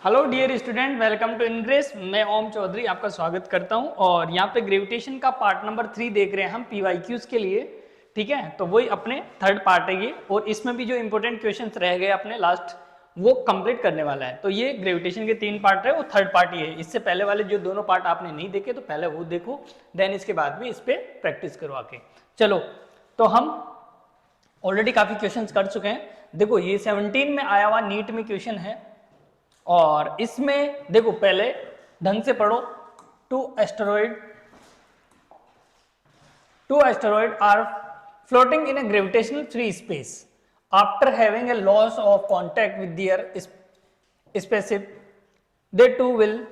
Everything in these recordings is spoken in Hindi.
Hello dear student, welcome to Ingress. मैं ओम चौधरी आपका स्वागत करता हूं और यहाँ पे ग्रेविटेशन का पार्ट नंबर 3 देख रहे हैं हम पीवाईक्यूज के लिए। ठीक है, तो वही अपने थर्ड पार्ट है ये, और इसमें भी जो इंपॉर्टेंट क्वेश्चंस रह गए अपने लास्ट वो कंप्लीट करने वाला है। तो ये ग्रेविटेशन के 3 पार्ट है, वो थर्ड पार्ट ये है। इससे पहले वाले जो दोनों पार्ट आपने नहीं देखे तो पहले वो देखो, देन इसके बाद में इस पर प्रैक्टिस करो आके। चलो, तो हम ऑलरेडी काफी क्वेश्चन कर चुके हैं। देखो, ये 17 में आया हुआ नीट में क्वेश्चन है और इसमें देखो पहले ढंग से पढ़ो। Two asteroid are floating in a gravitational free space after having a loss of contact with their spaceship, they two will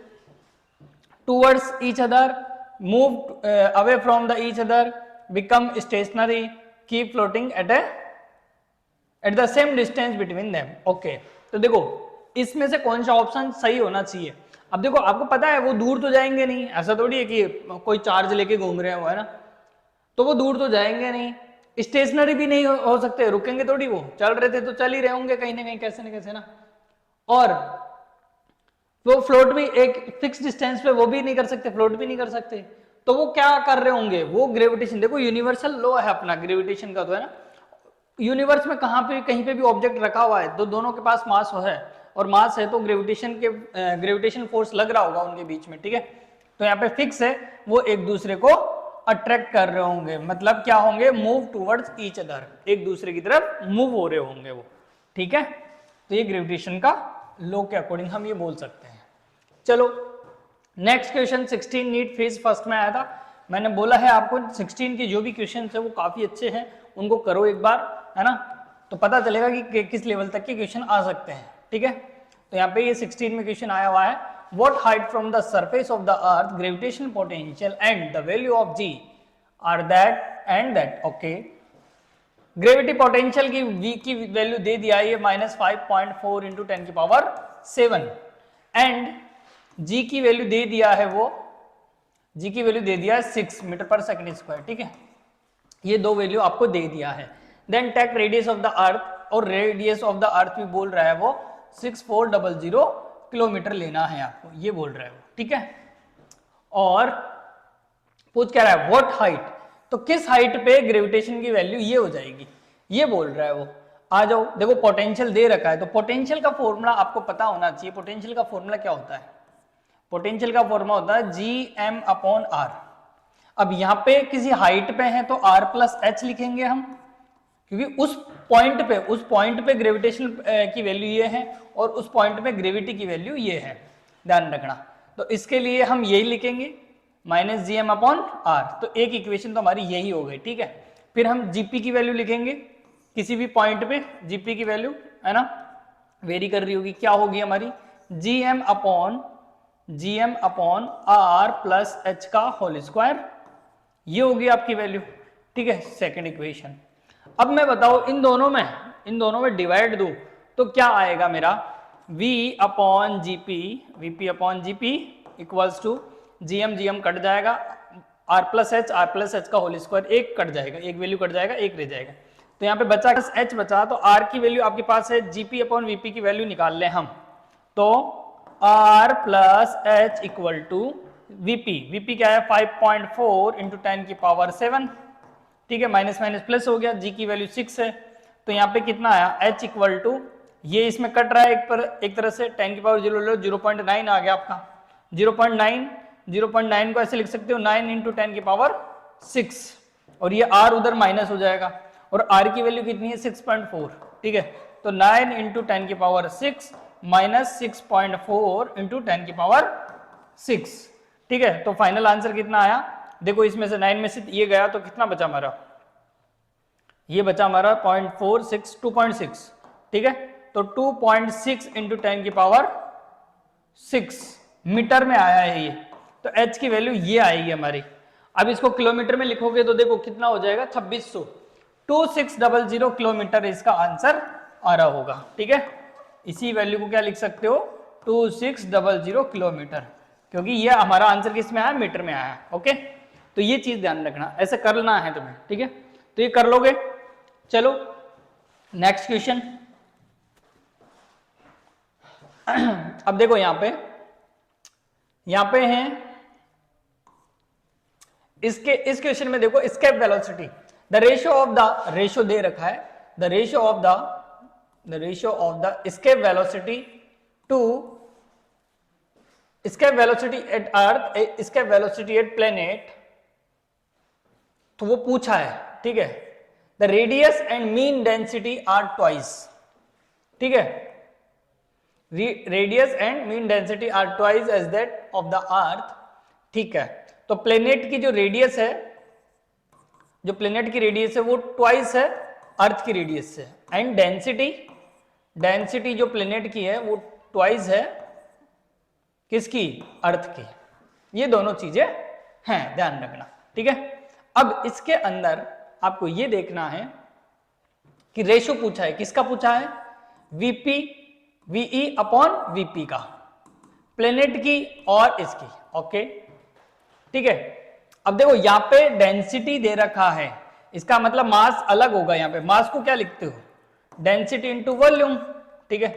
towards each other, move away from the each other, become stationary, keep floating at the same distance between them. Okay, तो देखो इसमें से कौन सा ऑप्शन सही होना चाहिए। अब देखो, आपको पता है वो दूर तो जाएंगे नहीं, ऐसा थोड़ी है कि कोई चार्ज लेके घूम रहे हैं वो, है ना, तो वो दूर तो जाएंगे नहीं। स्टेशनरी भी नहीं हो सकते, रुकेंगे थोड़ी, वो चल रहे थे तो चल ही रहे होंगे कहीं ना कहीं, कैसे ना कैसे ना। और वो फ्लोट भी एक फिक्स डिस्टेंस पे वो भी नहीं कर सकते, फ्लोट भी नहीं कर सकते। तो वो क्या कर रहे होंगे, वो ग्रेविटेशन, देखो यूनिवर्सल लॉ है अपना ग्रेविटेशन का, तो है ना, यूनिवर्स में कहाँ पे कहीं पे भी ऑब्जेक्ट रखा हुआ है तो दोनों के पास मास है, और मास है तो ग्रेविटेशन फोर्स लग रहा होगा उनके बीच में। ठीक है, तो यहाँ पे फिक्स है, वो एक दूसरे को अट्रैक्ट कर रहे होंगे, मतलब क्या होंगे, मूव टूवर्ड्स ईच अदर, एक दूसरे की तरफ मूव हो रहे होंगे वो। ठीक है, तो ये ग्रेविटेशन का लॉ के अकॉर्डिंग हम ये बोल सकते हैं। चलो next question 16 NEET phase first में आया था। मैंने बोला है आपको 16 के जो भी क्वेश्चन है वो काफी अच्छे हैं, उनको करो एक बार, है ना, तो पता चलेगा कि किस लेवल तक के क्वेश्चन आ सकते हैं। ठीक है, तो यहाँ पे ये 16 में क्वेश्चन आया हुआ है, what height from the surface of the earth gravitational potential and the value of G are that and that. Okay, gravity potential की v की वैल्यू दे दिया है -5.4 इंटू 10 की पावर 7, एंड g की वैल्यू दे दिया है, वो g की वैल्यू दे दिया है 6 मीटर पर सेकंड स्क्वायर। ठीक है, ये दो वैल्यू आपको दे दिया है। Then take radius of the earth, और रेडियस ऑफ द अर्थ भी बोल रहा है वो 6400 किलोमीटर लेना है आपको, ये बोल रहा है वो। ठीक है, और पूछ क्या रहा है, व्हाट हाइट, तो किस हाइट पे ग्रेविटेशन की वैल्यू ये हो जाएगी, ये बोल रहा है वो। आ जाओ, देखो पोटेंशियल दे रखा है, तो पोटेंशियल का फॉर्मूला आपको पता होना चाहिए। पोटेंशियल का फॉर्मूला क्या होता है, पोटेंशियल का फॉर्मूला होता है Gm/r। अब यहाँ पे किसी हाइट पे है तो r+h लिखेंगे हम, क्योंकि उस पॉइंट पे ग्रेविटेशन की वैल्यू ये है और उस पॉइंट पे ग्रेविटी की वैल्यू ये है, ध्यान रखना। तो इसके लिए हम यही लिखेंगे -Gm/r, तो एक इक्वेशन तो हमारी यही हो गई। ठीक है, फिर हम जीपी की वैल्यू लिखेंगे, किसी भी पॉइंट पे जीपी की वैल्यू, है ना, वेरी कर रही होगी, क्या होगी हमारी Gm/r+h का होल स्क्वायर, ये होगी आपकी वैल्यू। ठीक है, सेकंड इक्वेशन। अब मैं बताओ इन दोनों में डिवाइड दो तो क्या आएगा मेरा, Vp/Gp equals to Gm cut जाएगा, r+h का होल स्क्वायर, एक कट जाएगा, एक वैल्यू कट जाएगा, एक रह जाएगा, तो यहाँ पे बचा h बचा, तो r की वैल्यू आपके पास है, Gp/Vp की वैल्यू निकाल लें हम, तो r+h इक्वल टू Vp क्या है 5.4 इंटू 10 की पावर 7। ठीक है, माइनस माइनस प्लस हो गया, g की वैल्यू 6 है, तो यहाँ पे कितना आया, h इक्वल टू, ये इसमें कट रहा है एक तरह से, 10 की पावर 0 लो, 0.9 आ गया आपका, 0.9 को ऐसे लिख सकते हो 9 इंटू 10 की पावर 6, और ये r उधर माइनस हो जाएगा, और r की वैल्यू कितनी है 6.4। ठीक है, तो 9 इंटू 10 की पावर 6 माइनस 6.4 इंटू 10 की पावर 6। ठीक है, तो फाइनल आंसर कितना आया, देखो इसमें से 9 में से ये गया तो कितना बचा हमारा, ये बचा हमारा 0.46, 2.6। ठीक है, तो 2.6 इंटू 10 की पावर 6 मीटर में आया है ये, तो h की वैल्यू ये आएगी हमारी। अब इसको किलोमीटर में लिखोगे तो देखो कितना हो जाएगा 2600, 2600 किलोमीटर इसका आंसर आ रहा होगा। ठीक है, इसी वैल्यू को क्या लिख सकते हो, 2600 किलोमीटर, क्योंकि ये हमारा आंसर किस में आया, मीटर में आया। ओके, तो ये चीज ध्यान रखना, ऐसे करना है तुम्हें। ठीक है, तो ये कर लोगे। चलो नेक्स्ट क्वेश्चन, अब देखो यहां पे हैं इसके इस क्वेश्चन में देखो escape velocity, the ratio of the ratio दे रखा है, the ratio of the escape velocity to escape velocity at earth, escape velocity at planet, तो वो पूछा है, ठीक है। The radius and mean density are twice, ठीक है, radius and mean density are twice as that of the earth, ठीक है। तो प्लेनेट की जो रेडियस है, जो प्लेनेट की रेडियस है वो ट्वाइस है अर्थ की रेडियस से, एंड डेंसिटी जो प्लेनेट की है वो ट्वाइस है किसकी, अर्थ की। ये दोनों चीजें हैं, ध्यान रखना, ठीक है। अब इसके अंदर आपको ये देखना है कि रेशो पूछा है, किसका पूछा है, वीई अपॉन वीपी का, प्लेनेट की और इसकी, ओके, ठीक है। अब देखो यहां पे डेंसिटी दे रखा है, इसका मतलब मास अलग होगा। यहां पे मास को क्या लिखते हो, डेंसिटी इंटू वॉल्यूम, ठीक है।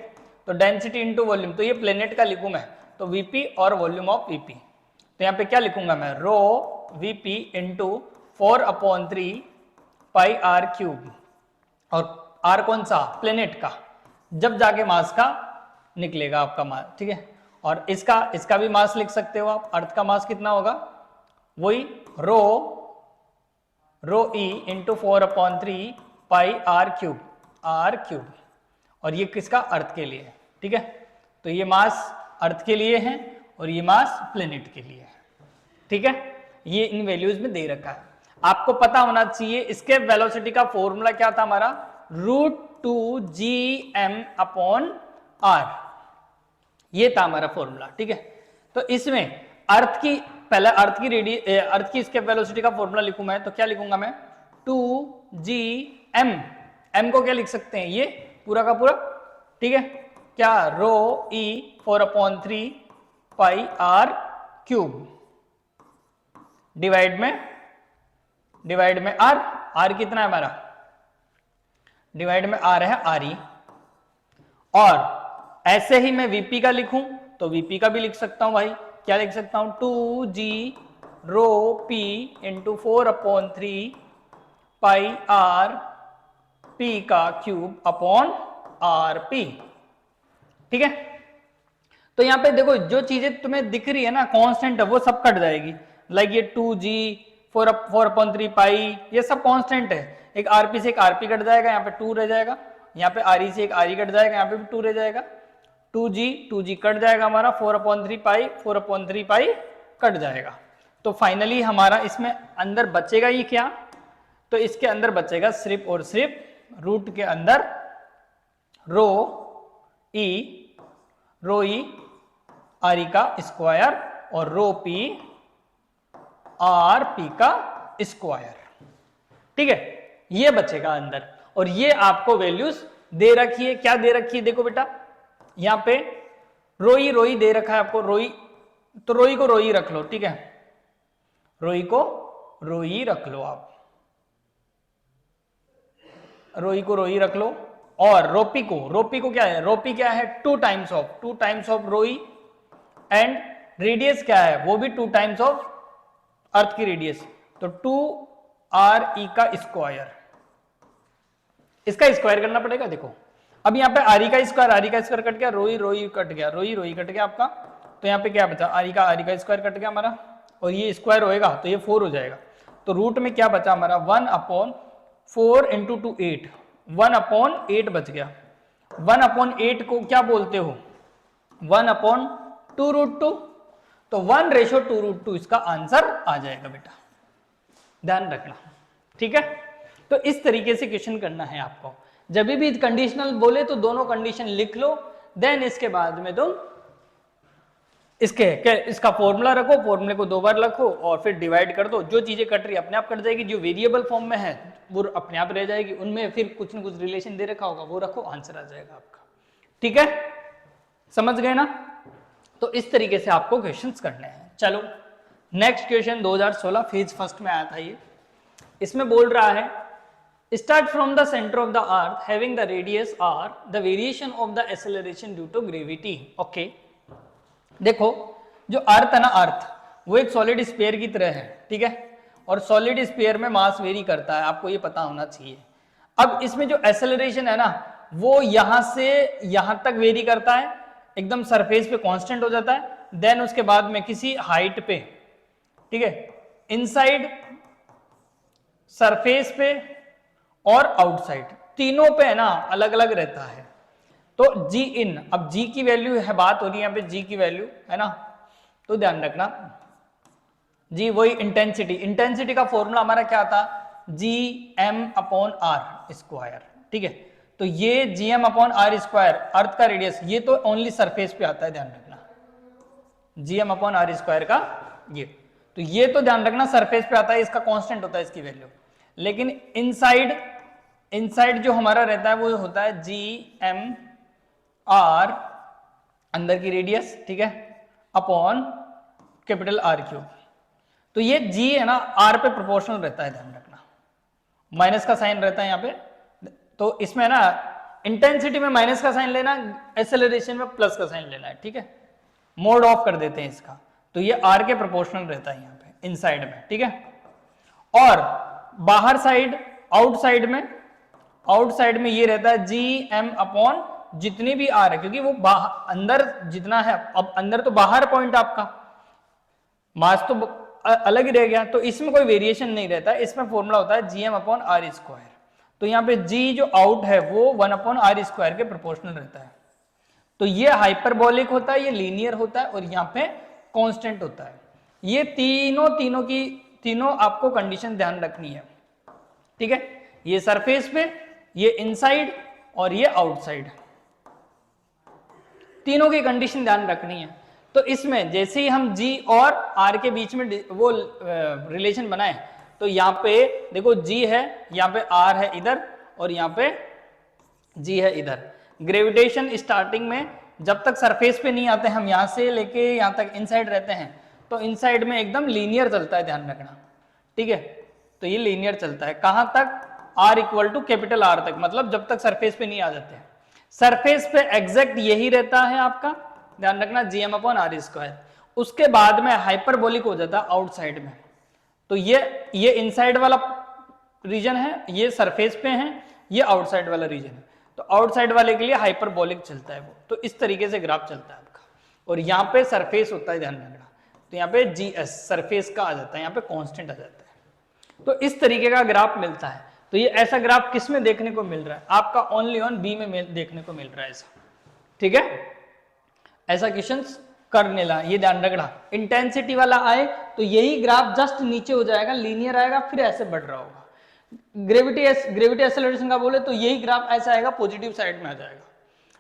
तो डेंसिटी इंटू वॉल्यूम, तो ये प्लेनेट का लिखूं मैं, तो वीपी और वॉल्यूम ऑफ वीपी, तो यहां पे क्या लिखूंगा मैं, rho VP into 4/3 pi R cube, और आर कौन सा, प्लेनेट का, जब जाके मास का निकलेगा आपका मास, ठीक है। और इसका भी मास लिख सकते हो आप, अर्थ का मास कितना होगा, वही rho E into 4/3 pi R cube, और ये किसका, अर्थ के लिए, ठीक है। तो ये मास अर्थ के लिए है और ये मास प्लेनेट के लिए है, ठीक है। ये इन वैल्यूज में दे रखा है, आपको पता होना चाहिए। एस्केप वेलोसिटी का फॉर्मूला क्या था हमारा, √2gm अपॉन आर, ये था हमारा फॉर्मूला, ठीक है। तो इसमें अर्थ की एस्केप वेलोसिटी का फॉर्मूला लिखूं मैं, तो क्या लिखूंगा मैं, 2gm, m को क्या लिख सकते हैं, ये पूरा का पूरा, ठीक है, क्या, रो ई 4/3 पाई आर क्यूब डिवाइड में आर कितना है हमारा, डिवाइड में आर है आर ई, और ऐसे ही मैं वीपी का लिखूं तो वीपी का भी लिख सकता हूं भाई, क्या लिख सकता हूं, 2g रो P into 4/3 pi R P का क्यूब अपॉन आर पी, ठीक है। तो यहां पे देखो जो चीजें तुम्हें दिख रही है ना कांस्टेंट है, वो सब कट जाएगी, लाइक ये 2g 4/3 पाई, ये सब कांस्टेंट है, एक आरपी से एक आरपी कट जाएगा, यहाँ पे 2 रह जाएगा, यहाँ पे आर से एक आर कट जाएगा, यहाँ पे भी 2 रह जाएगा, 2g कट जाएगा हमारा, 4/3 पाई कट जाएगा। तो फाइनली हमारा इसमें अंदर बचेगा ये क्या, तो इसके अंदर बचेगा सिर्फ और सिर्फ रूट के अंदर रो ई आर ई का स्क्वायर और रो पी आर पी का स्क्वायर, ठीक है, ये बचेगा अंदर। और ये आपको वैल्यूज दे रखी है, क्या दे रखी है, देखो बेटा यहां पे रोई दे रखा है आपको, रोई, तो रोई को रोई रख लो, ठीक है, रोई को रोई रख लो आप, रोई को रोई रख लो, और रोपी को क्या है, रोपी क्या है, 2 टाइम्स ऑफ रोई, एंड रेडियस क्या है, वो भी 2 टाइम्स ऑफ अर्थ की रेडियस, तो 2re का स्क्वायर, इसका स्क्वायर करना पड़ेगा। देखो अब यहाँ पे आर का स्क्वायर कट गया, रोई कट गया, रोई कट गया आपका, तो यहाँ पे क्या बचा, आर का स्क्वायर कट गया हमारा, और ये स्क्वायर होएगा तो ये 4 हो जाएगा, तो रूट में क्या बचा हमारा, 1/4 इंटू 2 8, 1/8 बच गया। 1/8 को क्या बोलते हो, 1/2√2, तो 1:2√2 इसका आंसर आ जाएगा बेटा, ध्यान रखना, ठीक है। तो इस तरीके से क्वेश्चन करना है आपको, जब भी कंडीशनल बोले तो दोनों कंडीशन लिख लो, देन इसके बाद में तुम इसका फॉर्मूला रखो, फॉर्मूले को 2 बार रखो और फिर डिवाइड कर दो, जो चीजें कट रही है अपने आप कट जाएगी, जो वेरिएबल फॉर्म में है वो अपने आप रह जाएगी, उनमें फिर कुछ न कुछ रिलेशन दे रखा होगा वो रखो, आंसर आ जाएगा आपका, ठीक है, समझ गए ना। तो इस तरीके से आपको क्वेश्चंस करने हैं। चलो नेक्स्ट क्वेश्चन 2016 फेज फर्स्ट में आया था ये, इसमें बोल रहा है Start from the center of the earth having the radius r, the variation of the acceleration due to gravity. Okay, देखो जो अर्थ है ना, अर्थ वो एक सॉलिड स्फीयर की तरह है, ठीक है, और सॉलिड स्फीयर में मास वेरी करता है, आपको ये पता होना चाहिए। अब इसमें जो एक्सेलरेशन है ना, वो यहां से यहां तक वेरी करता है, एकदम सरफेस पे कांस्टेंट हो जाता है, देन उसके बाद में किसी हाइट पे, ठीक है, इनसाइड, सरफेस पे और आउटसाइड, तीनों पे है ना अलग अलग रहता है। तो जी इन, अब जी की वैल्यू है, बात हो रही है यहाँ पे जी की वैल्यू है ना, तो ध्यान रखना जी वही इंटेंसिटी, इंटेंसिटी का फॉर्मूला हमारा क्या था, G M upon R square, ठीक है। तो ये G M upon R square earth का रेडियस, ये तो ओनली सरफेस पे आता है, ध्यान रखना, G M upon R square का ये, तो ये तो ध्यान रखना सरफेस पे आता है, इसका कांस्टेंट होता है इसकी वैल्यू। लेकिन इनसाइड, इनसाइड जो हमारा रहता है वो होता है जी एम आर, अंदर की रेडियस, ठीक है, अपॉन कैपिटल आर क्यूब। तो ये जी है ना आर पे प्रोपोर्शनल रहता है, ध्यान रखना, माइनस का साइन रहता है यहाँ पे, तो इसमें ना इंटेंसिटी में माइनस का साइन लेना, एक्सेलरेशन में प्लस का साइन लेना है, ठीक है, मोड ऑफ कर देते हैं इसका, तो ये आर के प्रोपोर्शनल रहता है यहाँ पे इनसाइड में, ठीक है। और बाहर साइड, आउटसाइड में, आउटसाइड में ये रहता है जी एम अपॉन जितनी भी आर है, क्योंकि वो अंदर जितना है, अब अंदर तो बाहर पॉइंट आपका मास तो अलग ही रह गया, तो इसमें कोई वेरिएशन नहीं रहता है, इसमें फॉर्मूला होता है G M upon R square. तो यहाँ पे जी जो आउट है वो 1 अपॉन आर स्क्वायर के प्रोपोर्शनल रहता है। तो ये हाइपरबोलिक होता है, ये लीनियर होता है, और यहाँ पे कांस्टेंट होता है। ये तीनों आपको कंडीशन ध्यान रखनी है, ठीक है, ये सरफेस पे, ये इनसाइड और ये आउटसाइड, तीनों की कंडीशन ध्यान रखनी है। तो इसमें जैसे ही हम जी और आर के बीच में वो रिलेशन बनाए, तो यहाँ पे देखो जी है, यहाँ पे आर है इधर, और यहाँ पे जी है इधर। ग्रेविटेशन स्टार्टिंग में जब तक सरफेस पे नहीं आते, हम यहाँ से लेके यहाँ तक इनसाइड रहते हैं, तो इनसाइड में एकदम लीनियर चलता है, ध्यान रखना, ठीक है। तो ये लीनियर चलता है कहां तक, R equal to capital R तक, मतलब जब तक सरफेस पे नहीं आ जाते हैं। सरफेस पे एग्जैक्ट यही रहता है आपका, ध्यान रखना, G M upon R square. उसके बाद में हाइपरबोलिक हो जाता है आउटसाइड में, तो ये इनसाइड वाला रीजन है, ये सरफेस पे है, ये आउटसाइड वाला रीजन है। तो आउटसाइड वाले के लिए हाइपरबोलिक चलता है वो, तो इस तरीके से ग्राफ चलता है आपका। और यहाँ पे सरफेस होता है, ध्यान रखना, तो यहाँ पे जी एस सरफेस का आ जाता है, यहाँ पे कांस्टेंट आ जाता है। तो इस तरीके का ग्राफ मिलता है। तो ये ऐसा ग्राफ किस में देखने को मिल रहा है, आपका ओनली ऑन बी में देखने को मिल रहा है ऐसा, ठीक है। ऐसा क्वेश्चन करने ला, ये ध्यान रखना, इंटेंसिटी वाला आए तो यही ग्राफ जस्ट नीचे हो जाएगा, लीनियर आएगा, फिर ऐसे बढ़ रहा होगा। ग्रेविटी एक्सेलरेशन का बोले तो यही ग्राफ ऐसा आएगा, पॉजिटिव साइड में आ जाएगा।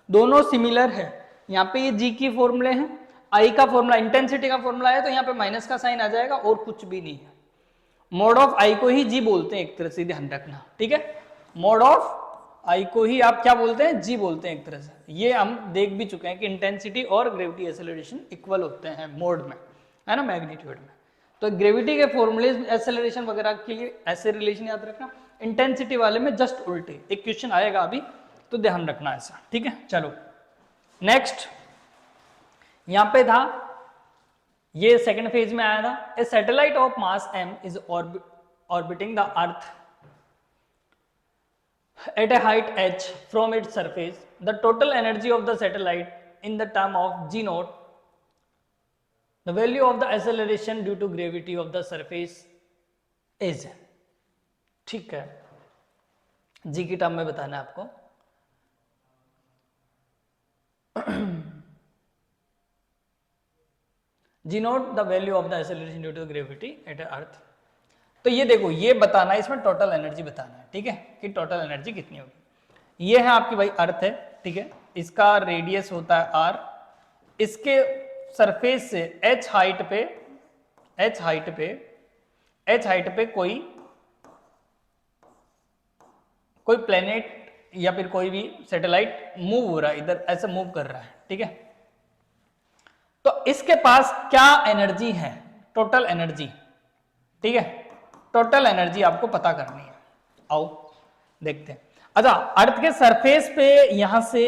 दोनों सिमिलर है, यहाँ पे ये जी की फॉर्मूले हैं, आई का फॉर्मूला, इंटेंसिटी का फॉर्मूला है, तो यहाँ पे माइनस का साइन आ जाएगा, और कुछ भी नहीं है। मोड ऑफ आई को ही जी बोलते हैं एक तरह से, ध्यान रखना, ठीक है। मोड ऑफ आई को ही आप क्या बोलते हैं, जी बोलते हैं एक तरह से। ये हम देख भी चुके हैं कि इंटेंसिटी और ग्रेविटी एक्सेलरेशन इक्वल होते हैं मोड में, है ना, मैग्नीट्यूड में। तो ग्रेविटी के फॉर्मूले एक्सेलरेशन वगैरह के लिए ऐसे रिलेशन याद रखना, इंटेंसिटी वाले में जस्ट उल्टे। एक क्वेश्चन आएगा अभी, तो ध्यान रखना ऐसा, ठीक है। चलो नेक्स्ट, यहां पे था, ये सेकंड फेज में आया था, a satellite of mass m is orbiting the earth at a height h from its surface. The total energy of the satellite in the term of g naught, the value of the acceleration due to gravity of the surface is, ठीक है, जी की टर्म में बताना है आपको। G naught the value of the acceleration due to gravity at earth. तो ये देखो, ये बताना है, इसमें टोटल एनर्जी बताना है, ठीक है, कि टोटल एनर्जी कितनी होगी। ये है आपकी भाई अर्थ है, ठीक है, इसका रेडियस होता है आर, इसके सरफेस से एच हाइट पे कोई प्लेनेट या फिर कोई भी सैटेलाइट मूव हो रहा है, इधर ऐसे मूव कर रहा है, ठीक है। तो इसके पास क्या एनर्जी है, टोटल एनर्जी, ठीक है, टोटल एनर्जी आपको पता करनी है। आओ देखते हैं। अच्छा, अर्थ के सरफेस पे यहां से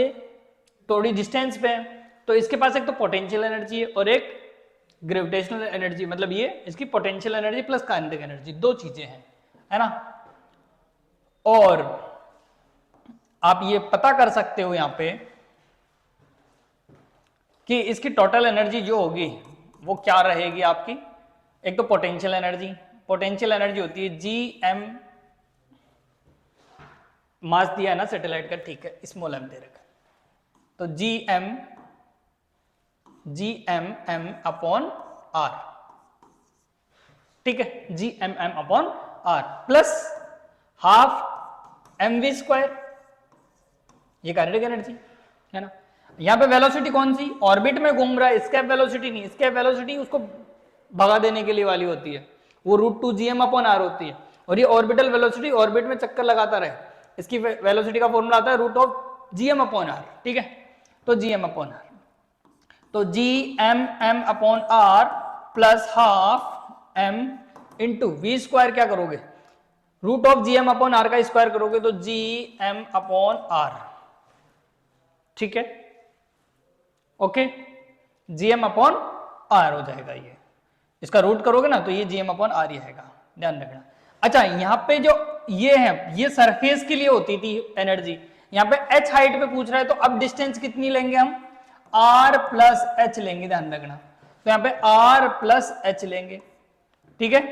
थोड़ी डिस्टेंस पे है, तो इसके पास एक तो पोटेंशियल एनर्जी है और एक ग्रेविटेशनल एनर्जी, मतलब ये इसकी potential energy plus kinetic energy, दो चीजें हैं, है ना। और आप ये पता कर सकते हो यहां पे कि इसकी टोटल एनर्जी जो होगी वो क्या रहेगी आपकी। एक तो पोटेंशियल एनर्जी होती है जी एम, मास दिया है ना सैटेलाइट का, ठीक है, स्मॉल एम दे रखा, तो G M M upon R, ठीक है, G M M upon R plus half M V square, ये काइनेटिक एनर्जी है ना। यहां पे वेलोसिटी कौन सी, ऑर्बिट में घूम रहा है, स्केप वेलोसिटी नहीं, स्केप वेलोसिटी उसको भगा देने के लिए वाली होती है, वो √2 जीएम अपॉन आर होती है, और ये ऑर्बिटल वेलोसिटी ऑर्बिट में चक्कर लगाता रहे, इसकी वेलोसिटी का फॉर्मूला आता है √जीएम अपॉन आर, ठीक है, तो जीएम अपॉन आर, तो G M M upon R plus half M into V square, क्या करोगे √जीएम अपॉन आर का स्क्वायर करोगे तो जी एम अपॉन आर, ठीक है, ओके, जीएम अपॉन आर हो जाएगा, ये इसका रूट करोगे ना तो ये जीएम अपॉन आर ही आएगा, ध्यान रखना। अच्छा, यहां पे जो ये है, ये सरफेस के लिए होती थी एनर्जी, यहां पे एच हाइट पे पूछ रहा है, तो अब डिस्टेंस कितनी लेंगे हम, आर प्लस एच लेंगे, ध्यान रखना, तो यहां पे आर प्लस एच लेंगे, ठीक है,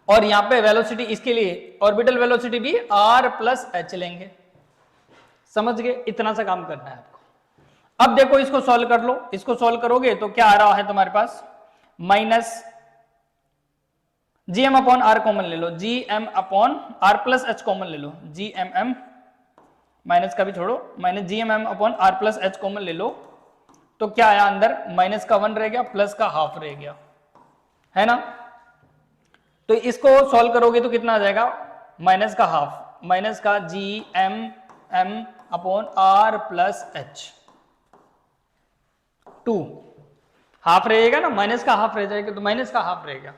और यहां पे वेलोसिटी इसके लिए ऑर्बिटल वेलोसिटी भी आर प्लस एच लेंगे, समझ गए, इतना सा काम करना है आपको। अब देखो इसको सॉल्व कर लो, इसको सॉल्व करोगे तो क्या आ रहा है तुम्हारे पास, minus G M upon R common ले लो, G M upon R plus H common ले लो, जी एम एम, माइनस का भी छोड़ो, minus G M M upon R plus H common ले लो, तो क्या आया अंदर, माइनस का 1 रह गया, प्लस का हाफ रह गया, है ना। तो इसको सॉल्व करोगे तो कितना आ जाएगा, माइनस का हाफ, माइनस का G M M upon R plus H, 2 half रहेगा ना, माइनस का हाफ रह जाएगा, तो माइनस का हाफ रहेगा।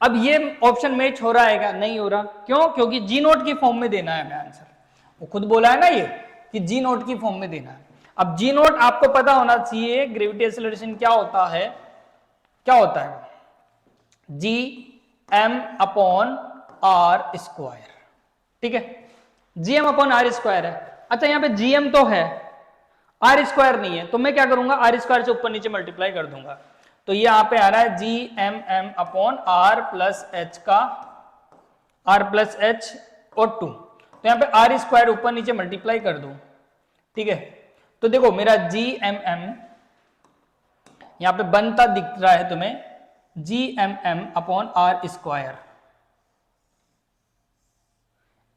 अब ये ऑप्शन मैच हो रहा है क्या, नहीं हो रहा, क्यों, क्योंकि जी नोट की फॉर्म में देना है हमें आंसर, वो खुद बोला है ना ये कि जी नोट की फॉर्म में देना है। अब जी नोट आपको पता होना चाहिए, ग्रेविटी एक्सेलरेशन क्या होता है, क्या होता है, G M upon R square, ठीक है, G M upon R square है। अच्छा, यहां पे जी एम तो है, आर स्क्वायर नहीं है, तो मैं क्या करूंगा, आर स्क्वायर से ऊपर नीचे मल्टीप्लाई कर दूंगा, तो ये यहां पे आ रहा है G M M upon R plus H का, आर प्लस एच और 2, तो यहां पे आर स्क्वायर ऊपर नीचे मल्टीप्लाई कर दो, ठीक है, तो देखो मेरा जी एम एम यहां पे बनता दिख रहा है तुम्हें, G M M upon R square,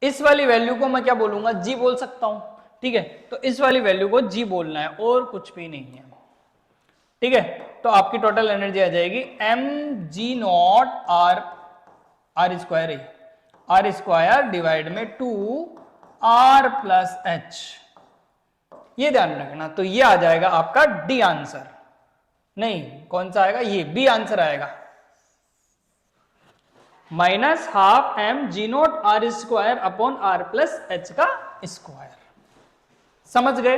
इस वाली वैल्यू को मैं क्या बोलूंगा, जी बोल सकता हूं, ठीक है, तो इस वाली वैल्यू को जी बोलना है और कुछ भी नहीं है, ठीक है, तो आपकी टोटल एनर्जी आ जाएगी M G naught R, R square है, आर स्क्वायर डिवाइड में 2 आर प्लस एच, ये ध्यान रखना, तो ये आ जाएगा आपका डी आंसर, नहीं कौन सा आएगा, ये बी आंसर आएगा, minus half M G naught R square upon R plus H का स्क्वायर, समझ गए।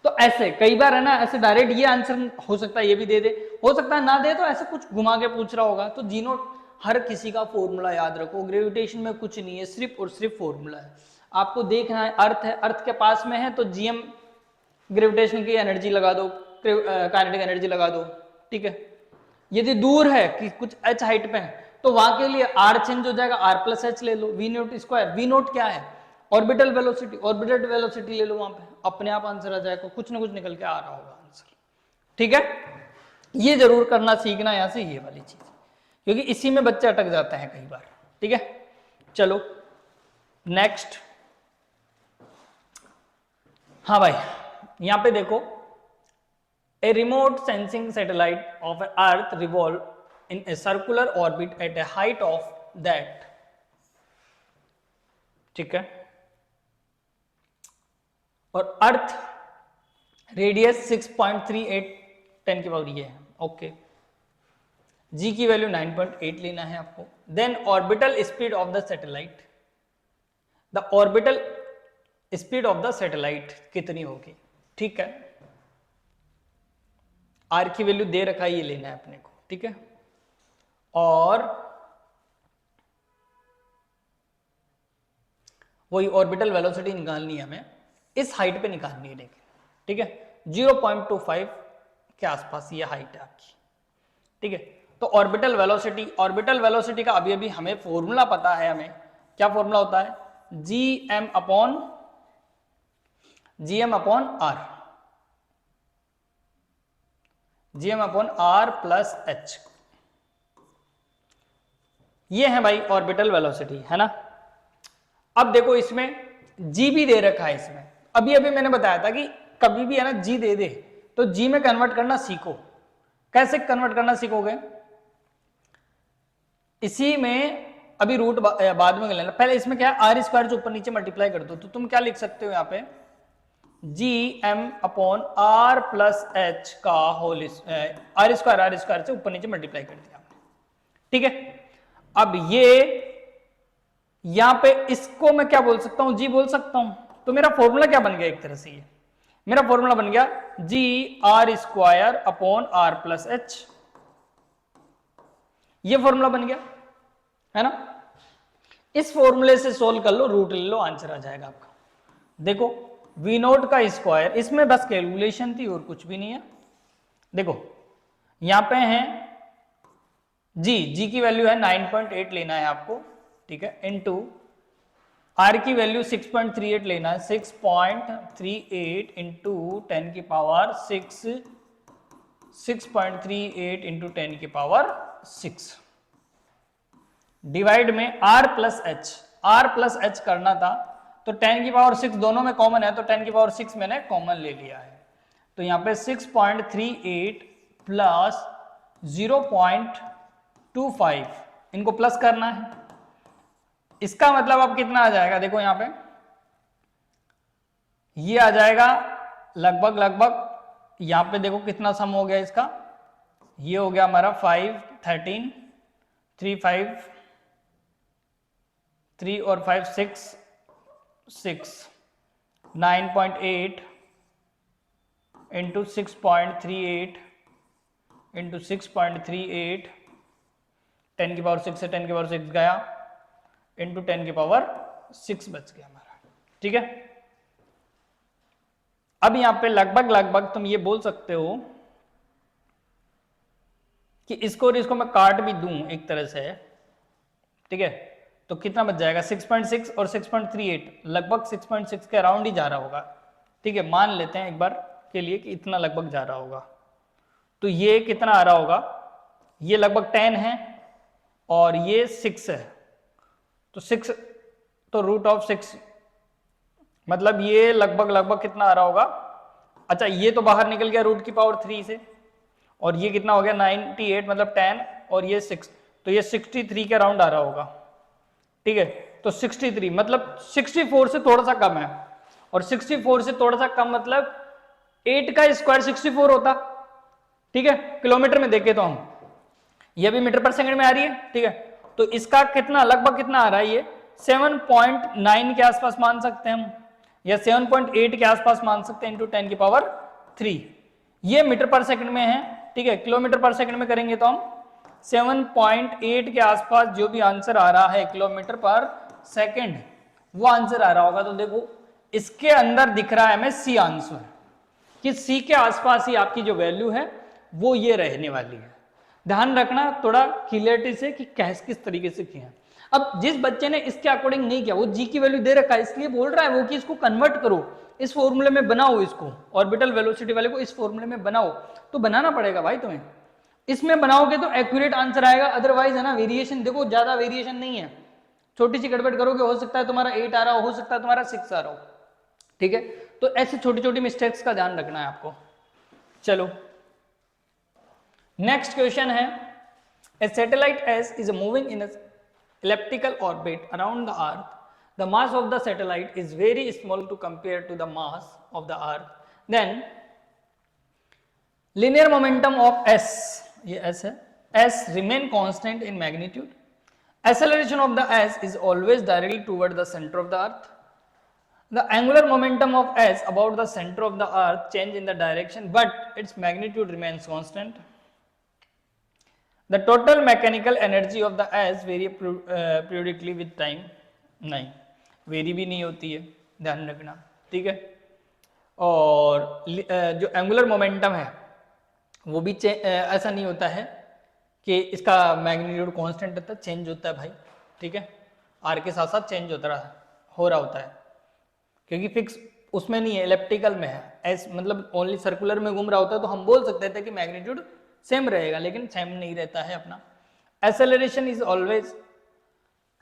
तो ऐसे कई बार है ना, ऐसे डायरेक्ट ये आंसर हो सकता है ये भी दे दे, हो सकता है ना दे, तो ऐसे कुछ घुमा के पूछ रहा होगा, तो जी नोट हर किसी का फॉर्मूला याद रखो, ग्रेविटेशन में कुछ नहीं है, सिर्फ और सिर्फ फॉर्मूला है, आपको देखना है, अर्थ है, अर्थ के पास में है तो जीएम ग्रेविटेशन की एनर्जी लगा दो, काइनेटिक एनर्जी लगा दो, ठीक है, यदि दूर है कि कुछ एच हाइट पे है तो वहां के लिए आर चेंज हो जाएगा, आर प्लस एच ले लो, V naught square, V naught क्या है, ऑर्बिटल वेलोसिटी, ऑर्बिटल वेलोसिटी ले लो, वहां पे अपने आप आंसर आ जाएगा, कुछ ना कुछ निकल के आ रहा होगा आंसर, ठीक है, ये जरूर करना सीखना यहां से ये वाली चीज, क्योंकि इसी में बच्चे अटक जाते हैं कई बार, ठीक है। चलो नेक्स्ट, हाँ भाई, यहां पे देखो, a remote sensing satellite of earth revolve in a circular orbit at a height of that, ठीक है, और अर्थ रेडियस 6.38 10 की पावर ये है, ओके, जी की वैल्यू 9.8 लेना है आपको, then orbital speed of the satellite, the orbital speed of the satellite कितनी होगी। ठीक है, आर की वैल्यू दे रखा है, ये लेना है अपने को। ठीक है, और वही ऑर्बिटल वेलोसिटी निकालनी है हमें, इस हाइट पे निकालनी है लेकिन। ठीक है, 0.25 के आसपास ये हाइट है आपकी। ठीक है, तो ऑर्बिटल वेलोसिटी का अभी अभी हमें फॉर्मूला पता है। हमें क्या फॉर्मूला होता है, G M upon R plus H. ये है भाई ऑर्बिटल वेलोसिटी, है ना। अब देखो इसमें जी भी दे रखा है। इसमें अभी अभी मैंने बताया था कि कभी भी है ना जी दे दे तो जी में कन्वर्ट करना सीखो। कैसे कन्वर्ट करना सीखोगे, इसी में अभी रूट बाद में लेना, पहले इसमें क्या है, आर स्क्वायर जो ऊपर नीचे मल्टीप्लाई कर दो, तो तुम क्या लिख सकते हो यहाँ पे, G M upon R plus H का होल, आर स्क्वायर से ऊपर नीचे मल्टीप्लाई कर दिया। ठीक है, अब ये यहां पे इसको मैं क्या बोल सकता हूं, जी बोल सकता हूं। तो मेरा फॉर्मूला क्या बन गया, एक तरह से ये मेरा फॉर्मूला बन गया G R square upon R plus H. ये फॉर्मूला बन गया, है ना। इस फॉर्मूले से सोल्व कर लो, रूट ले लो, आंसर आ जाएगा आपका। देखो वी नोट का स्क्वायर, इसमें बस कैलकुलेशन थी और कुछ भी नहीं है। देखो यहां पे है जी की वैल्यू है 9.8 लेना है आपको। ठीक है, इनटू आर की वैल्यू 6.38 लेना है, 6.38 इंटू 10 की पावर 6, 6.38 इंटू 10 की पावर 6 डिवाइड में आर प्लस एच करना था, तो 10 की पावर 6 दोनों में कॉमन है, तो 10 की पावर 6 मैंने कॉमन ले लिया है। तो यहां पे 6.38 प्लस 0.25 इनको प्लस करना है। इसका मतलब अब कितना आ जाएगा, देखो यहां पे ये आ जाएगा लगभग यहां पे देखो कितना सम हो गया इसका, ये हो गया हमारा 5, 13, 3, 5, 3 और 5, 6, 9.8 इंटू 6.38 इंटू 6.38, 10 की पावर 6 से 10 की पावर 6 गया, इंटू 10 की पावर 6 बच गया हमारा। ठीक है, अब यहां पे लगभग तुम ये बोल सकते हो कि इसको और इसको मैं काट भी दूं एक तरह से। ठीक है, तो कितना बच जाएगा, 6.6 और 6.38, लगभग 6.6 के अराउंड ही जा रहा होगा। ठीक है, मान लेते हैं एक बार के लिए कि इतना लगभग जा रहा होगा। तो ये कितना आ रहा होगा, ये लगभग 10 है और ये 6 है, तो 6 तो रूट ऑफ 6, मतलब ये लगभग कितना आ रहा होगा। अच्छा, ये तो बाहर निकल गया रूट की पावर 3 से, और ये कितना हो गया 98, मतलब 10 और ये 6, तो ये 63 के अराउंड आ रहा होगा। ठीक है, तो 63 मतलब 64 से थोड़ा सा कम है, और 64 से थोड़ा सा कम मतलब 8 का स्क्वायर 64 होता। ठीक है, किलोमीटर में देखे तो हम, ये भी मीटर पर सेकंड में आ रही है। ठीक है, तो इसका कितना लगभग कितना आ रहा है, ये 7.9 के आसपास मान सकते हैं हम, या 7.8 के आसपास मान सकते हैं, इंटू 10 की पावर 3। ये मीटर पर सेकंड में है। ठीक है, किलोमीटर पर सेकंड में करेंगे तो हम 7.8 के आसपास जो भी आंसर आ रहा है किलोमीटर पर सेकंड, वो आंसर आ रहा होगा। तो देखो इसके अंदर दिख रहा है हमें सी आंसर, कि सी के आसपास ही आपकी जो वैल्यू है वो ये रहने वाली है। ध्यान रखना थोड़ा क्लियरिटी से कि किस तरीके से किया। अब जिस बच्चे ने इसके अकॉर्डिंग नहीं किया, वो जी की वैल्यू दे रखा है, इसलिए बोल रहा है वो कि इसको कन्वर्ट करो, इस फॉर्मूले में बनाओ, इसको ऑर्बिटल वेलोसिटी वाले को इस फॉर्मूले में बनाओ। तो बनाना पड़ेगा भाई तुम्हें, इसमें बनाओगे तो एक्यूरेट आंसर आएगा, अदरवाइज है ना वेरिएशन, देखो ज्यादा वेरिएशन नहीं है, छोटी सी गड़बड़ करोगे हो सकता है तुम्हारा 8 आ रहा हो सकता है तुम्हारा 6 आ रहा हो। ठीक है, तो ऐसी छोटी छोटी मिस्टेक्स का ध्यान रखना है आपको। चलो नेक्स्ट क्वेश्चन है, a satellite S is moving in elliptical orbit around the earth. The mass of the satellite is very small to compare to the mass of the earth. Then linear momentum of s, ये s है, s remain constant in magnitude. Acceleration of the s is always directly toward the center of the earth. The angular momentum of s about the center of the earth change in the direction, but its magnitude remains constant. The total mechanical energy of the s vary periodically with time. नहीं, वेरी भी नहीं होती है, ध्यान रखना, ठीक है। और जो एंगुलर मोमेंटम है वो भी ऐसा नहीं होता है कि इसका मैग्नीट्यूड कांस्टेंट रहता है, चेंज होता है भाई, ठीक है। आर के साथ साथ चेंज हो रहा होता है, क्योंकि फिक्स उसमें नहीं है, इलेप्टिकल में है। एस मतलब ओनली सर्कुलर में घूम रहा होता है, तो हम बोल सकते थे कि मैग्नीट्यूड सेम रहेगा, लेकिन सेम नहीं रहता है अपना। Acceleration is always,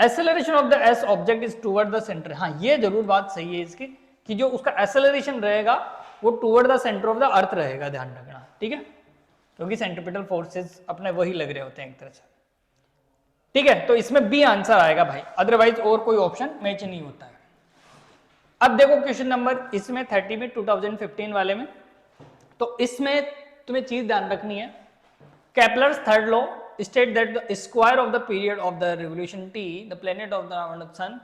acceleration of the S object is toward the centre. हाँ, ये जरूर बात सही है इसकी कि जो उसका एक्सेलरेशन रहेगा वो toward the centre of the अर्थ रहेगा, ध्यान रखना, ठीक है, क्योंकि सेंट्रीपिटल फोर्सेस अपने वही लग रहे होते हैं एक तरह से, ठीक है। तो इसमें बी आंसर आएगा भाई, अदरवाइज और कोई ऑप्शन मैच नहीं होता है। अब देखो क्वेश्चन नंबर इसमें 30 में 2015 वाले में, तो इसमें तुम्हें चीज ध्यान रखनी है, Kepler's third law state that the square of the period of the revolution t, the planet of the around the sun,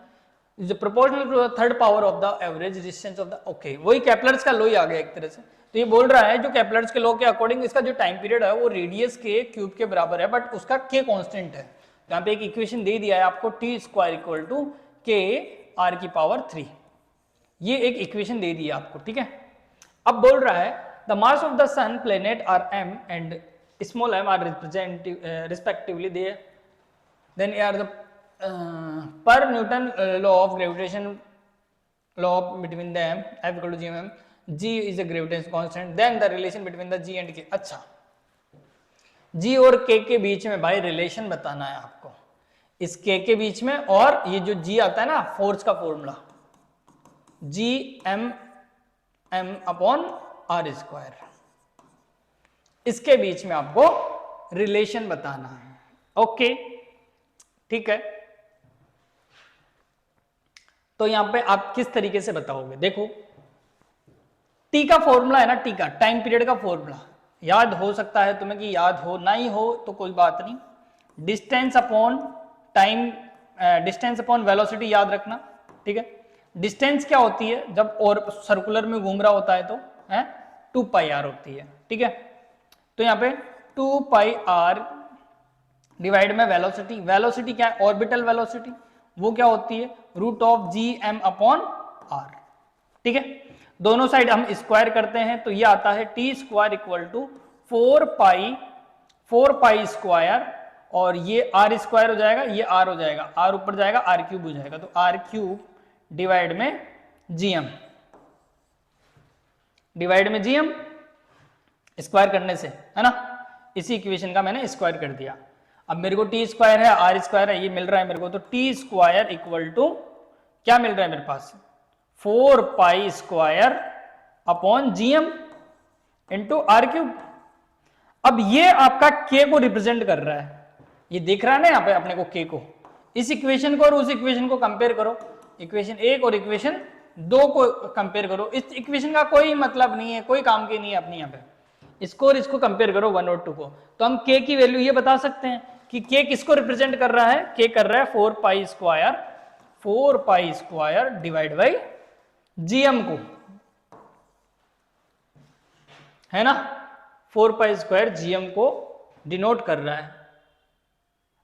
is proportional to the third power of the average distance of the, okay, वही Kepler's का लॉ ही आ गया एक तरह से। तो ये बोल रहा है जो Kepler's के लॉ के अकॉर्डिंग इसका जो टाइम पीरियड है वो रेडियस के क्यूब के बराबर है, बट उसका k कांस्टेंट है। यहाँ पे एक इक्वेशन दे दिया है आपको, t square equal to k r की पावर 3, ये एक इक्वेशन दे दी है आपको, ठीक है। अब बोल रहा है the mass of the sun, planet are m and small m are respectively there, then are the per Newton law of gravitation, law between them F equal to gm, g is a gravitation constant, then the relation between the g and k। अच्छा, g और k के बीच में भाई रिलेशन बताना है आपको, इस k के बीच में, और ये जो g आता है ना फोर्स का formula g m upon r square, इसके बीच में आपको रिलेशन बताना है, ओके, ठीक है। तो यहां पे आप किस तरीके से बताओगे, देखो टी का फॉर्मूला है ना, टी का टाइम पीरियड का फॉर्मूला याद हो सकता है तुम्हें कि याद हो, नहीं हो तो कोई बात नहीं, distance upon time, distance upon velocity याद रखना, ठीक है। डिस्टेंस क्या होती है जब और सर्कुलर में घूम रहा होता है तो है 2 पाई आर होती है, ठीक है। तो यहाँ पे 2 पाई आर डिवाइड में वेलोसिटी, वेलोसिटी क्या है, ऑर्बिटल वेलोसिटी, वो क्या होती है root of G M upon R, ठीक है। दोनों साइड हम स्क्वायर करते हैं तो ये आता है T square equal to 4 pi square, और ये आर स्क्वायर हो जाएगा, ये आर हो जाएगा, आर ऊपर जाएगा आर क्यूब हो जाएगा, तो आर क्यूब डिवाइड में जीएम, डिवाइड में जीएम, स्क्वायर करने से, है ना, इसी इक्वेशन का मैंने स्क्वायर कर दिया। अब मेरे को टी स्क्वायर है, आर स्क्वायर है, ये मिल रहा है मेरे को, तो टी स्क्वायर इक्वल टू क्या मिल रहा है मेरे पास 4 pi square upon GM into R cube. अब ये आपका के को रिप्रेजेंट कर रहा है, ये दिख रहा है ना यहाँ पे अपने को के को, इस इक्वेशन को और उस इक्वेशन को कंपेयर करो, इक्वेशन 1 और इक्वेशन 2 को कंपेयर करो, इस इक्वेशन का कोई मतलब नहीं है, कोई काम की नहीं है अपनी यहाँ पे, इसको और इसको कंपेयर करो 1 और 2 को, तो हम k की वैल्यू ये बता सकते हैं कि k किसको रिप्रेजेंट कर रहा है, k कर रहा है 4 pi square divide by GM को, है ना, 4 पाई स्क्वायर जीएम को डिनोट कर रहा है,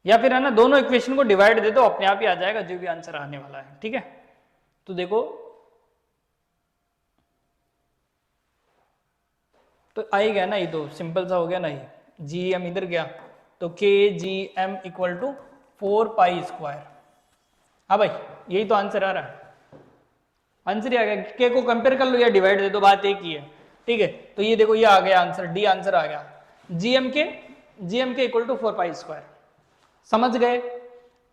या फिर है ना दोनों इक्वेशन को डिवाइड दे दो, अपने आप ही आ जाएगा जो भी आंसर आने वाला है, ठीक है। तो देखो तो आ ही गया ना, ये तो सिंपल सा हो गया ना, ये जी एम इधर गया तो K G M equal to 4 pi square, हाँ भाई यही तो आंसर आ रहा है, आंसर ही आ गया, के को कंपेयर कर लो या डिवाइड दे दो, बात एक ही है, ठीक है। तो ये देखो ये आ गया आंसर, डी आंसर आ गया, जीएम के इक्वल टू 4 पाई स्क्वायर, समझ गए।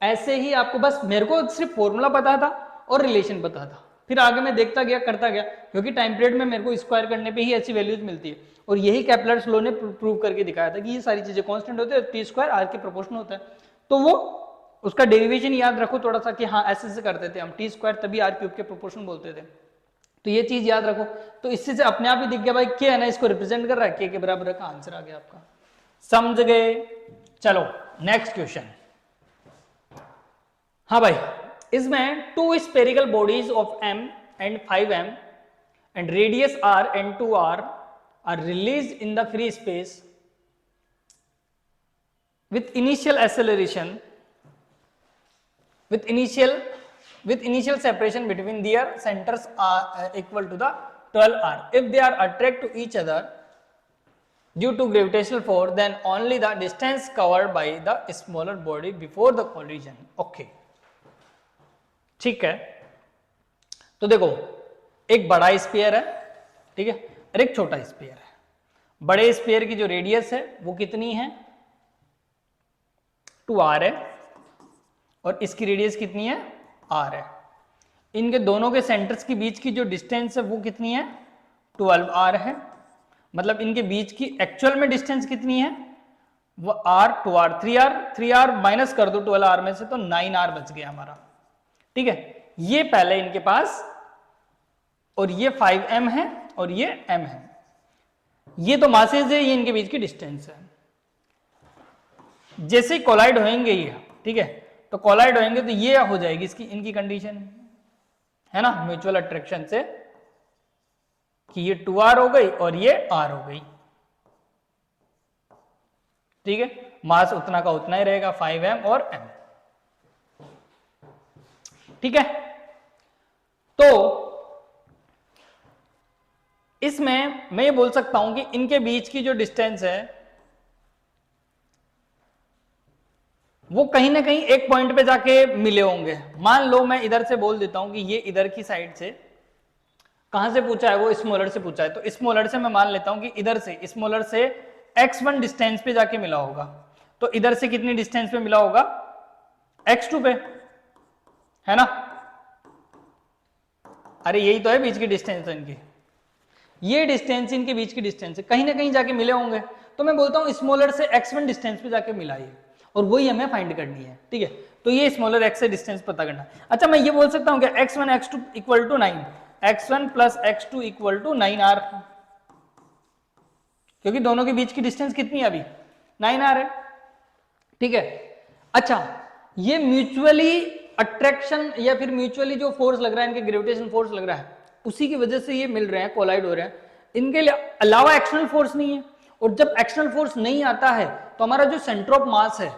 ऐसे ही आपको बस मेरे को सिर्फ फॉर्मूला पता था और रिलेशन पता था, फिर आगे मैं देखता गया करता गया, क्योंकि टाइम पीरियड में मेरे को स्क्वायर करने पे ही ऐसी वैल्यूज मिलती है, और यही केपलर्स लॉ ने प्रूव करके दिखाया था कि ये सारी चीजें कांस्टेंट होते हैं, टी स्क्वायर आर के प्रोपोर्शनल होता है, तो वो उसका डेरिवेशन याद रखो थोड़ा सा कि हाँ ऐसे से करते थे हम, टी स्क्वायर तभी आर क्यूब के प्रोपोर्शनल बोलते थे, तो ये चीज याद रखो। तो इससे से अपने आप ही दिख गया भाई के है ना इसको रिप्रेजेंट कर रहा है, के बराबर का आंसर आ गया आपका, समझ गए। चलो नेक्स्ट क्वेश्चन, हाँ भाई, इसमें 2 spherical bodies of m and 5m and radius r and 2r are released in the free space with initial acceleration with initial separation between their centers are equal to the 12r. If they are attracted to each other due to gravitational force, then only the distance covered by the smaller body before the collision. Okay, ठीक है। तो देखो, एक बड़ा स्फीयर है, ठीक है, और एक छोटा स्फीयर है। बड़े स्फीयर की जो रेडियस है वो कितनी है, 2r है, और इसकी रेडियस कितनी है, r है। इनके दोनों के सेंटर्स के बीच की जो डिस्टेंस है वो कितनी है, 12r है। मतलब इनके बीच की एक्चुअल में डिस्टेंस कितनी है, वो r 2r 3r माइनस कर दो 12r में से तो 9r बच गया हमारा, ठीक है। ये पहले इनके पास, और ये 5m है और ये m है, ये तो मासेज है, ये इनके बीच की डिस्टेंस है। जैसे कोलाइड होंगे ये, ठीक है, तो कोलाइड होंगे तो ये हो जाएगी इसकी इनकी कंडीशन, है ना, म्यूचुअल अट्रैक्शन से, कि ये 2r हो गई और ये r हो गई, ठीक है। मास उतना का उतना ही रहेगा, 5m और m, ठीक है। तो इसमें मैं ये बोल सकता हूं कि इनके बीच की जो डिस्टेंस है वो कहीं ना कहीं एक पॉइंट पे जाके मिले होंगे। मान लो मैं इधर से बोल देता हूं कि ये इधर की साइड से, कहां से पूछा है, वो स्मॉलर से पूछा है, तो स्मॉलर से मैं मान लेता हूं कि इधर से स्मॉलर से x1 डिस्टेंस पे जाके मिला होगा, तो इधर से कितनी डिस्टेंस पे मिला होगा, x2 पे, है ना। अरे यही तो है बीच की डिस्टेंस इनकी, ये डिस्टेंस इनके बीच की डिस्टेंस है, कहीं ना कहीं जाके मिले होंगे। तो मैं बोलता हूं स्मॉलर से x1 डिस्टेंस पे जाके मिला ये, और वही हमें फाइंड करनी है, ठीक है। तो ये स्मॉलर x से डिस्टेंस पता करना। अच्छा, मैं ये बोल सकता हूं कि x1 x2 equal to 9, x1 plus x2 equal to 9r, क्योंकि दोनों के बीच की डिस्टेंस कितनी है अभी, 9r है, ठीक है। अच्छा, ये म्यूचुअली अट्रैक्शन या फिर म्यूचुअली जो फोर्स लग रहा है, इनके ग्रेविटेशन फोर्स लग रहा है, उसी की वजह से ये मिल रहे हैं, कोलाइड हो रहे हैं। इनके लिए अलावा एक्सटर्नल फोर्स नहीं है, और जब एक्सटर्नल फोर्स नहीं आता है तो हमारा जो सेंटर ऑफ मास है,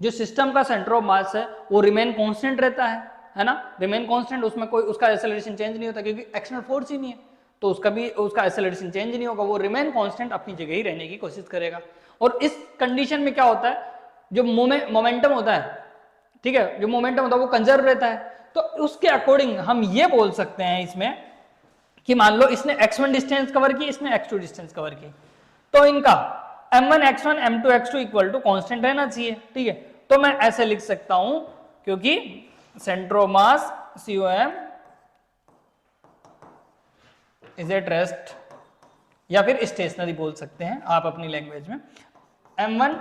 जो सिस्टम का सेंटर ऑफ मास है, वो रिमेन कांस्टेंट रहता है ना, रिमेन कांस्टेंट, उसमें कोई उसका एक्सेलरेशन चेंज नहीं होता, क्योंकि एक्सटर्नल फोर्स ही नहीं है, तो उसका एक्सेलरेशन चेंज नहीं होगा, वो रिमेन कांस्टेंट अपनी जगह ही रहने की कोशिश करेगा। और इस कंडीशन में क्या होता है, जो मोमेंटम होता है, ठीक है, जो मोमेंटम होता है वो कंजर्व रहता है। तो उसके अकॉर्डिंग हम ये बोल सकते हैं इसमें कि मान लो इसने x1 डिस्टेंस कवर की, इसने x2 डिस्टेंस कवर की, तो इनका m1 x1 m2 x2 equal to constant रहना चाहिए, ठीक है। तो मैं ऐसे लिख सकता हूं, क्योंकि centre of mass COM is at rest, या फिर स्टेशनरी बोल सकते हैं आप अपनी लैंग्वेज में, m1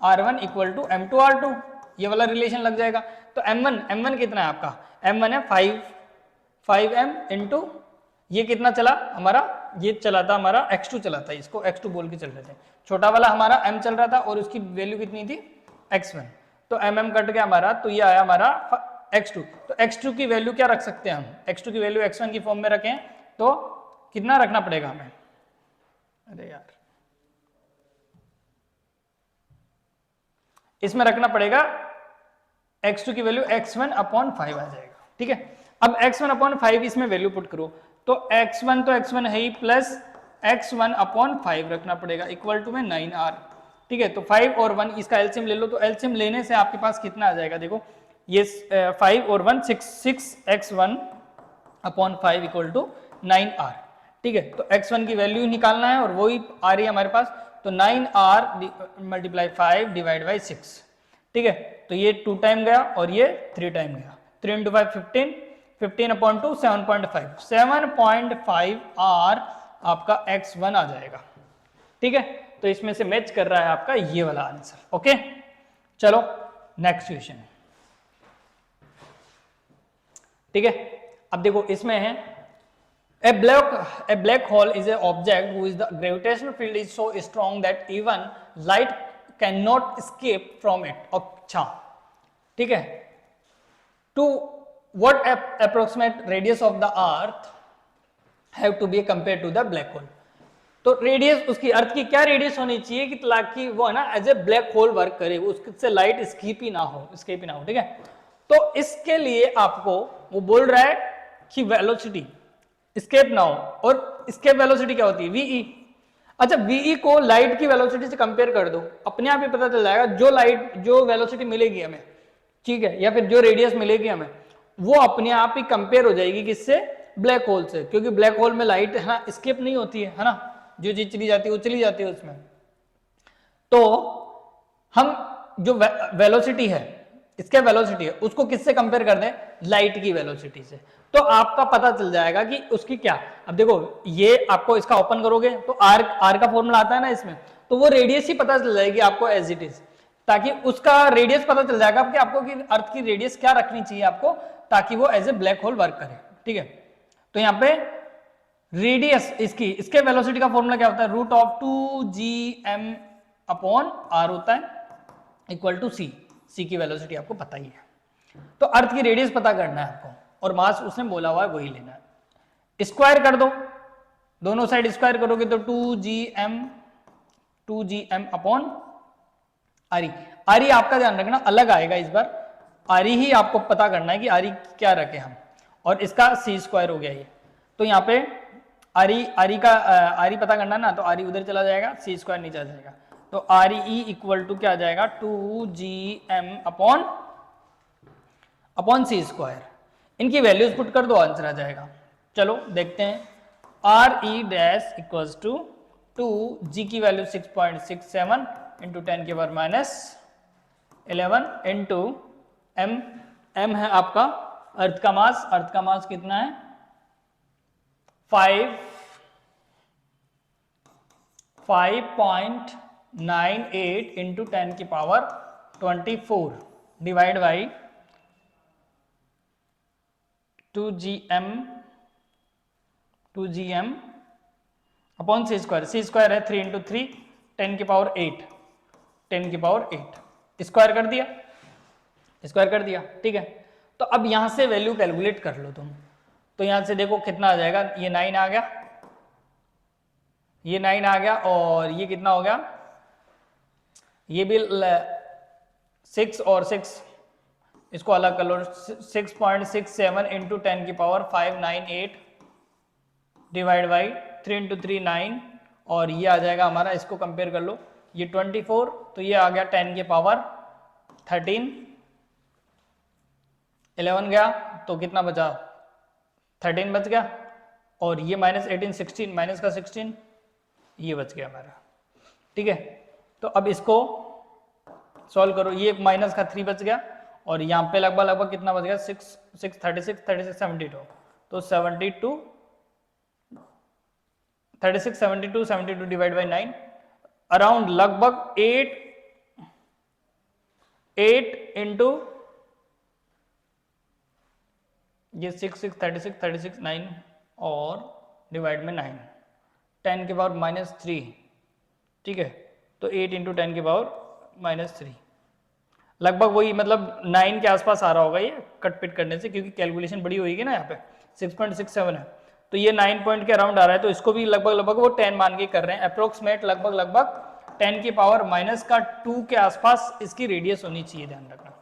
r1 equal to m2 r2, ये वाला रिलेशन लग जाएगा। तो m1 कितना है आपका, m1 है 5m इंटू ये कितना चला हमारा, ये चला था हमारा x2 चला था, इसको x2 बोल के चल रहे थे, छोटा वाला हमारा m चल रहा था और उसकी वैल्यू कितनी थी x1, तो mm कट गया हमारा, तो ये आया हमारा x2। तो x2 की वैल्यू क्या रख सकते हैं हम, x2 की वैल्यू x1 की फॉर्म में रखें तो कितना रखना पड़ेगा हमें, अरे यार इसमें रखना पड़ेगा x2 की वैल्यू x1 अपॉन 5 आ जाएगा, ठीक है। अब x1 अपॉन 5 इसमें वैल्यू पुट करो, तो x1 तो x1 है ही, प्लस x1 अपॉन 5 रखना पड़ेगा, इक्वल टू में 9r, ठीक है। तो 5 और 1 इसका एलसीएम ले लो, तो एलसीएम लेने से आपके पास कितना आ जाएगा, देखो ये 5 और 1 6x1 upon 5 equal to 9r, ठीक है। तो x1 की वैल्यू निकालना है और वही आ रही है हमारे पास, तो 9r मल्टीप्लाई 5 डिवाइड बाई 6, ठीक है। तो ये 2 टाइम गया और ये 3 टाइम गया, 3 इंटू 5 15, 15 अपॉन 2 7.5, 7.5 r आपका x1 आ जाएगा, ठीक है। तो इसमें से मैच कर रहा है आपका ये वाला आंसर, ओके। चलो नेक्स्ट क्वेश्चन, ठीक है। अब देखो इसमें है a black hole is an object whose the gravitational field is so strong that even light cannot escape from it। अच्छा, ठीक है, to what approximate radius of the earth have to be compared to the black hole. तो रेडियस उसकी अर्थ की क्या रेडियस होनी चाहिए कि ताकि वो है ना as a black hole work करे, उससे लाइट स्कीप ही ना हो, ठीक है। तो इसके लिए आपको वो बोल रहा है कि वेलोसिटी स्केप ना हो, और स्केप वेलोसिटी क्या होती है, वीई। अच्छा, वीई को लाइट की वेलोसिटी से कंपेयर कर दो, अपने आप ही पता चल जाएगा जो वेलोसिटी मिलेगी हमें, ठीक है, या फिर जो रेडियस मिलेगी हमें, वो अपने आप ही कंपेयर हो जाएगी किससे, ब्लैक होल से, क्योंकि ब्लैक होल में लाइट है ना स्केप नहीं होती है ना, जो चीज चली जाती है वो चली जाती है उसमें। तो हम जो वेलोसिटी है, इसके वेलोसिटी है, उसको किससे कंपेयर कर दें, लाइट की वेलोसिटी से, तो आपका पता चल जाएगा कि उसकी क्या। अब देखो ये आपको इसका ओपन करोगे तो आर का फॉर्मूला आता है ना इसमें, तो वो रेडियस ही पता चल जाएगी आपको एज इट इज, ताकि उसका रेडियस पता चल जाएगा कि आपको कि अर्थ की रेडियस क्या रखनी चाहिए आपको, ताकि वो as a black hole work करे, ठीक है। तो यहाँ पे रेडियस इसके वेलोसिटी का फॉर्मूला क्या होता है, root of 2gm upon are होता है, इक्वल टू सी की वेलोसिटी आपको पता ही है। तो अर्थ की रेडियस पता करना है आपको, और मास उसने बोला हुआ है वही लेना है। स्क्वायर कर दो, दोनों साइड स्क्वायर करोगे तो 2gm अपॉन आरी आपका ध्यान रखना अलग आएगा इस बार, आरी ही आपको पता करना है कि आरी क्या रखे हम, और इसका सी स्क्वायर हो गया ये। तो यहाँ पे आरी पता करना ना, तो आरी उधर चला जाएगा, सी स्क्वायर नीचे आ जाएगा, तो आर ई इक्वल टू क्या आ जाएगा, 2gm अपॉन सी स्क्वायर। इनकी वैल्यूज पुट कर दो, आंसर आ जाएगा। चलो देखते हैं, R E dash equals to 2g की वैल्यू 6.67 इंटू 10 की पावर माइनस 11 इंटू एम है आपका अर्थ का मास कितना है 5.98 इंटू 10 की power 24 divide by 2gm upon C square है 3 इंटू 3 10 की पावर 8 स्क्वायर कर दिया, ठीक है। तो अब यहां से वैल्यू कैलकुलेट कर लो तुम, तो यहां से देखो कितना आ जाएगा, ये 9 आ गया, और ये कितना हो गया, ये भी 6 और 6, इसको अलग कर लो, 6.67 इंटू 10 की पावर 598 डिवाइड बाई 3 इंटू 3 9, और ये आ जाएगा हमारा, इसको कंपेयर कर लो, ये 24, तो ये आ गया 10 की पावर 13, 11 गया तो कितना बचा 13 बच गया, और ये माइनस 18 16 माइनस का 16 ये बच गया हमारा, ठीक है। तो अब इसको सॉल्व करो, ये माइनस का 3 बच गया, और यहाँ पे लगभग कितना बच गया 36 72, तो 72 डिवाइड बाई 9 अराउंड लगभग 8 इंटू ये 36 9 और डिवाइड में 9 10 के पावर माइनस 3, ठीक है। तो 8 इंटू 10 के पावर माइनस 3 लगभग वही, मतलब 9 के आसपास आ रहा होगा ये कट पिट करने से, क्योंकि कैलकुलेशन बड़ी होगी ना, यहाँ पे 6.67 है, तो ये 9 पॉइंट के अराउंड आ रहा है, तो इसको भी लगभग वो 10 मान के कर रहे हैं, अप्रोक्सीमेट लगभग 10 की पावर माइनस का 2 के आसपास इसकी रेडियस होनी चाहिए, ध्यान रखना,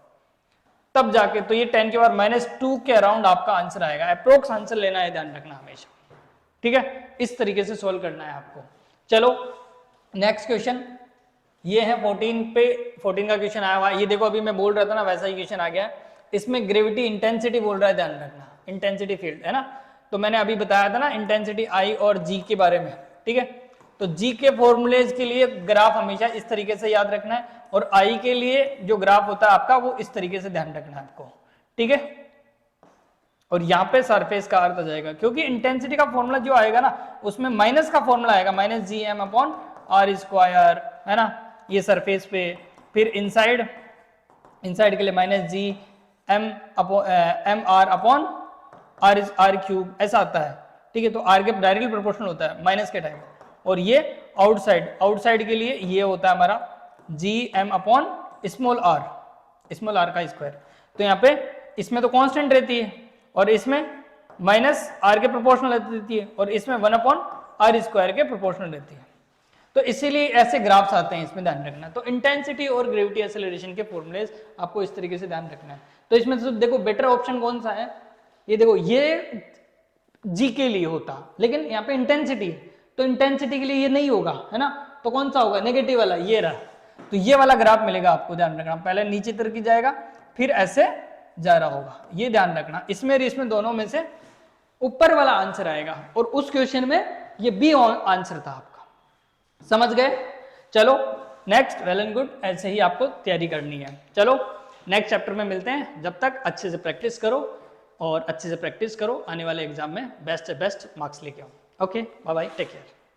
तब जाके तो ये 10 के पावर माइनस 2 के अराउंड आपका आंसर आएगा, अप्रोक्स आंसर लेना है, ध्यान रखना हमेशा, ठीक है। इस तरीके से सोल्व करना है आपको। चलो नेक्स्ट क्वेश्चन, ये है 14 का क्वेश्चन आया हुआ है, ये देखो अभी मैं बोल रहा था ना वैसा ही क्वेश्चन आ गया, इसमें ग्रेविटी इंटेंसिटी बोल रहा है, ध्यान रखना, इंटेंसिटी फील्ड है ना, तो मैंने अभी बताया था ना इंटेंसिटी आई और जी के बारे में, ठीक है। तो जी के फॉर्मूलेज के लिए ग्राफ हमेशा इस तरीके से याद रखना है, और आई के लिए जो ग्राफ होता है आपका वो इस तरीके से ध्यान रखना है आपको, ठीक है। और यहाँ पे सरफेस का अर्थ आ जाएगा, क्योंकि इंटेंसिटी का फॉर्मूला जो आएगा ना उसमें माइनस का फॉर्मूला आएगा, minus G M upon R square, है ना, ये सरफेस पे, फिर इनसाइड के लिए minus G M R upon R cube, ऐसा आता है, ठीक है। तो आर के डायरेक्टली प्रोपोर्शनल होता है माइनस के टाइम, और ये आउटसाइड के लिए ये होता है हमारा G M upon small R का स्क्वायर। तो यहाँ पे इसमें तो कांस्टेंट रहती है और इसमें माइनस आर के प्रोपोर्शनल रहती है और इसमें 1/r² के प्रोपोर्शनल रहती है। तो इसीलिए ऐसे ग्राफ्स आते हैं, इसमें ध्यान रखना। तो इंटेंसिटी और ग्रेविटी एक्सेलरेशन के फॉर्मूलेस आपको इस तरीके से ध्यान रखना है। तो इसमें तो देखो बेटर ऑप्शन कौन सा है, ये देखो, ये जी के लिए होता, लेकिन यहाँ पे इंटेंसिटी है तो इंटेंसिटी के लिए ये नहीं होगा, है ना। तो कौन सा होगा, नेगेटिव वाला, ये रहा। तो ये वाला ग्राफ मिलेगा आपको, ध्यान रखना। पहले नीचे तरफ की जाएगा फिर ऐसे जा रहा होगा, ये ध्यान रखना। इसमें और इसमें दोनों में से ऊपर वाला आंसर आएगा और उस क्वेश्चन में ये बी आंसर था आपका। समझ गए? चलो नेक्स्ट, वेल एंड गुड, ऐसे ही आपको तैयारी करनी है। चलो नेक्स्ट चैप्टर में मिलते हैं, जब तक अच्छे से प्रैक्टिस करो और अच्छे से प्रैक्टिस करो, आने वाले एग्जाम में बेस्ट से बेस्ट मार्क्स लेके आओ। Okay, bye bye, take care.